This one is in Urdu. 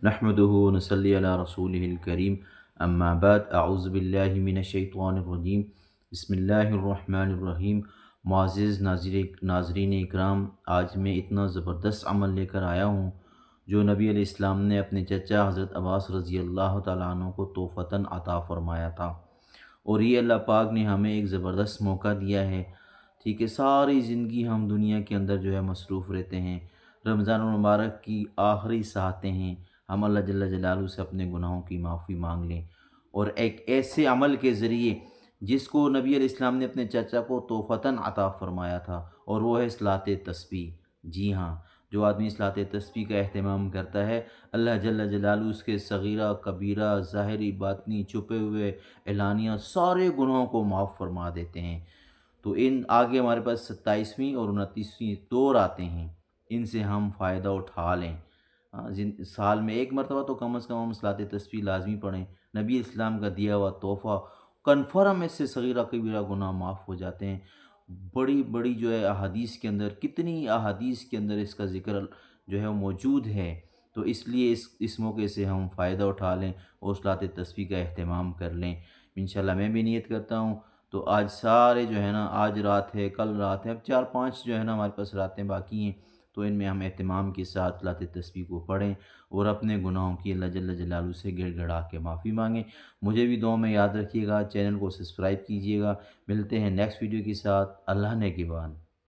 نحمده ونصلي على رسوله الكريم اما بعد اعوذ باللہ من الشیطان الرجیم بسم اللہ الرحمن الرحیم۔ معزز ناظرین اکرام، آج میں اتنا زبردست عمل لے کر آیا ہوں جو نبی علیہ السلام نے اپنے چچا حضرت عباس رضی اللہ تعالیٰ عنہ کو تحفتاً عطا فرمایا تھا، اور یہ اللہ پاک نے ہمیں ایک زبردست موقع دیا ہے۔ ٹھیک ہے، ساری زندگی ہم دنیا کے اندر جو ہے مصروف رہتے ہیں، رمضان المبارک کی آخری ساعتیں ہیں، ہم اللہ جل جلالہ سے اپنے گناہوں کی معافی مانگ لیں، اور ایک ایسے عمل کے ذریعے جس کو نبی علیہ السلام نے اپنے چچا کو تحفتاً عطا فرمایا تھا، اور وہ ہے صلاۃ تسبیح۔ جی ہاں، جو آدمی صلاۃ تسبیح کا اہتمام کرتا ہے، اللہ جل جلالہ اس کے صغیرہ کبیرہ ظاہری باطنی چھپے ہوئے اعلانیہ سارے گناہوں کو معاف فرما دیتے ہیں۔ تو ان آگے ہمارے پاس 27ویں اور 29ویں دور آتے ہیں، ان سے ہم فائدہ اٹھا لیں۔ سال میں ایک مرتبہ تو کم از کم ہم صلاۃ تسبیح لازمی پڑھیں، نبی اسلام کا دیا ہوا تحفہ کنفرم، اس سے صغیرہ کبیرہ گناہ معاف ہو جاتے ہیں۔ بڑی بڑی جو ہے احادیث کے اندر، کتنی احادیث کے اندر اس کا ذکر جو ہے وہ موجود ہے، تو اس لیے اس موقع سے ہم فائدہ اٹھا لیں اور صلاۃ تسبیح کا اہتمام کر لیں۔ انشاءاللہ میں بھی نیت کرتا ہوں۔ تو آج سارے جو ہے نا، آج رات ہے، کل رات ہے، اب 4-5 جو ہے نا ہمارے پاس راتیں باقی ہیں، تو ان میں ہم اہتمام کے ساتھ صلاۃ تسبیح کو پڑھیں اور اپنے گناہوں کی اللہ جل جلالہ سے گڑ گڑا کے معافی مانگیں۔ مجھے بھی دعاؤں میں یاد رکھیے گا، چینل کو سبسکرائب کیجیے گا۔ ملتے ہیں نیکسٹ ویڈیو کے ساتھ۔ اللہ نے کے بان۔